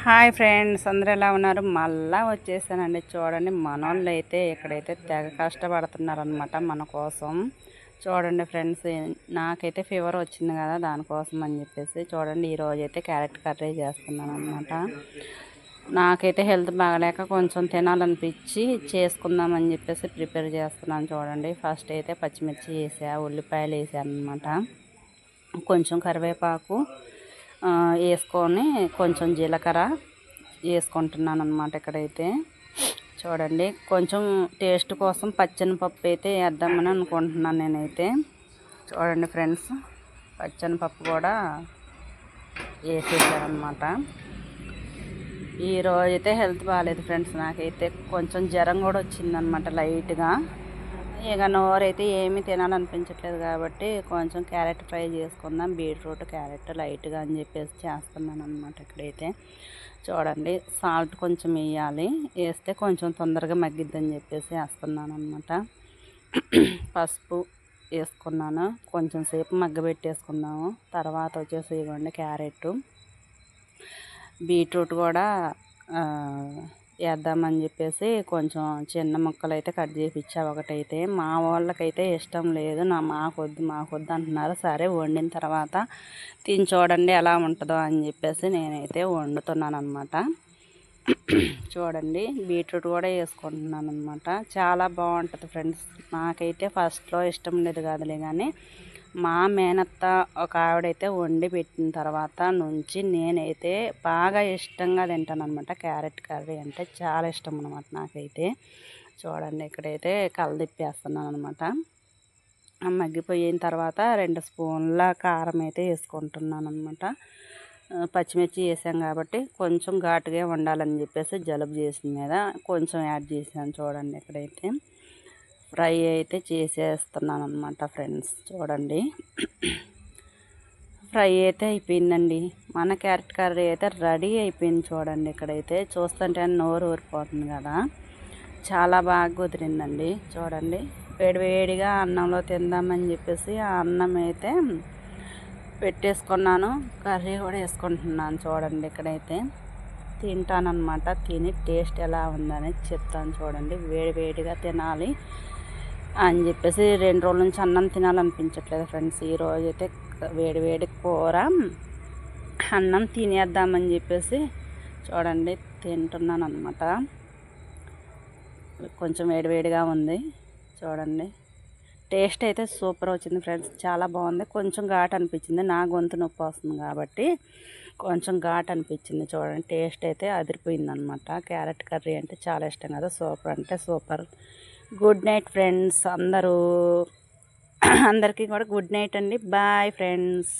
Hi friends, అందరూ ఎలా ఉన్నారు? మళ్ళా వచ్చేసానండి. చూడండి, మనోళ్ళు అయితే ఇక్కడైతే తెగ కష్టపడుతున్నారనమాట మన కోసం. చూడండి ఫ్రెండ్స్, నాకైతే ఫీవర్ వచ్చింది కదా, దానికోసం అని చెప్పేసి చూడండి ఈరోజు అయితే క్యారెట్ కర్రీ చేస్తున్నాను అనమాట. నాకైతే హెల్త్ బాగలేక కొంచెం తినాలనిపించి చేసుకుందామని చెప్పేసి ప్రిపేర్ చేస్తున్నాను. చూడండి, ఫస్ట్ అయితే పచ్చిమిర్చి వేసా, ఉల్లిపాయలు వేసాను అనమాట, కొంచెం కరివేపాకు వేసుకొని కొంచెం జీలకర్ర వేసుకుంటున్నాను అనమాట. ఇక్కడైతే చూడండి, కొంచెం టేస్ట్ కోసం పచ్చనిపప్పు అయితే వేద్దామని అనుకుంటున్నాను నేనైతే. చూడండి ఫ్రెండ్స్, పచ్చనిపప్పు కూడా వేసేసానమాట. ఈరోజు అయితే హెల్త్ బాగాలేదు ఫ్రెండ్స్, నాకైతే కొంచెం జ్వరం కూడా వచ్చిందనమాట లైట్గా. ఇక నోరైతే ఏమీ తినాలనిపించట్లేదు కాబట్టి కొంచెం క్యారెట్ ఫ్రై చేసుకుందాం, బీట్రూట్ క్యారెట్ లైట్గా అని చెప్పేసి చేస్తున్నాను అనమాట. ఇక్కడైతే చూడండి, సాల్ట్ కొంచెం వేయాలి, వేస్తే కొంచెం తొందరగా మగ్గిద్దని చెప్పేసి వేస్తున్నాను అనమాట. పసుపు వేసుకున్నాను, కొంచెం సేపు మగ్గబెట్టేసుకున్నాము. తర్వాత వచ్చేసి ఇవ్వండి క్యారెట్, బీట్రూట్ కూడా వేద్దామని చెప్పేసి కొంచెం చిన్న ముక్కలు అయితే కట్ చేసి ఇచ్చా. ఒకటైతే మా వాళ్ళకైతే ఇష్టం లేదు, మాకొద్దు అంటున్నారు. సరే, వండిన తర్వాత తిని చూడండి ఎలా ఉంటుందో అని చెప్పేసి నేనైతే వండుతున్నాను అనమాట. చూడండి, బీట్రూట్ కూడా వేసుకుంటున్నాను అనమాట. చాలా బాగుంటుంది ఫ్రెండ్స్. నాకైతే ఫస్ట్లో ఇష్టం లేదు కాదులే, కానీ మా మేనత్త ఒక ఆవిడైతే వండి పెట్టిన తర్వాత నుంచి నేనైతే బాగా ఇష్టంగా తింటాను అనమాట. క్యారెట్ కర్రీ అంటే చాలా ఇష్టం అనమాట నాకైతే. చూడండి, ఇక్కడైతే కలదిప్పేస్తున్నాను అనమాట. మగ్గిపోయిన తర్వాత 2 స్పూన్ల కారం అయితే వేసుకుంటున్నాను అనమాట. పచ్చిమిర్చి వేసాం కాబట్టి కొంచెం ఘాటుగా ఉండాలని చెప్పేసి జలుబు చేసిన మీద కొంచెం యాడ్ చేసాను. చూడండి, ఇక్కడైతే ఫ్రై అయితే చేసేస్తున్నాను అనమాట ఫ్రెండ్స్. చూడండి, ఫ్రై అయితే అయిపోయిందండి. మన క్యారెట్ కర్రీ అయితే రెడీ అయిపోయింది. చూడండి, ఇక్కడైతే చూస్తుంటే నోరు ఊరిపోతుంది కదా, చాలా బాగా కుదిరిందండి. చూడండి, వేడివేడిగా అన్నంలో తిందామని చెప్పేసి ఆ అన్నం అయితే పెట్టేసుకున్నాను, కర్రీ కూడా వేసుకుంటున్నాను. చూడండి, ఇక్కడైతే తింటానమాట. తిని టేస్ట్ ఎలా ఉందని చెప్తాను. చూడండి, వేడివేడిగా తినాలి అని చెప్పేసి 2 రోజుల నుంచి అన్నం తినాలనిపించట్లేదు ఫ్రెండ్స్. ఈరోజు అయితే వేడివేడి కూర అన్నం తినేద్దామని చెప్పేసి చూడండి తింటున్నాను అనమాట. కొంచెం వేడివేడిగా ఉంది. చూడండి, టేస్ట్ అయితే సూపర్ వచ్చింది ఫ్రెండ్స్, చాలా బాగుంది. కొంచెం ఘాటు అనిపించింది, నా గొంతు నొప్పి వస్తుంది కాబట్టి కొంచెం ఘాటు అనిపించింది. చూడండి, టేస్ట్ అయితే అదిరిపోయింది అనమాట. క్యారెట్ కర్రీ అంటే చాలా ఇష్టం కదా, సూపర్ అంటే సూపర్. గుడ్ నైట్ ఫ్రెండ్స్, అందరికీ కూడా గుడ్ నైట్ అండి. Bye friends.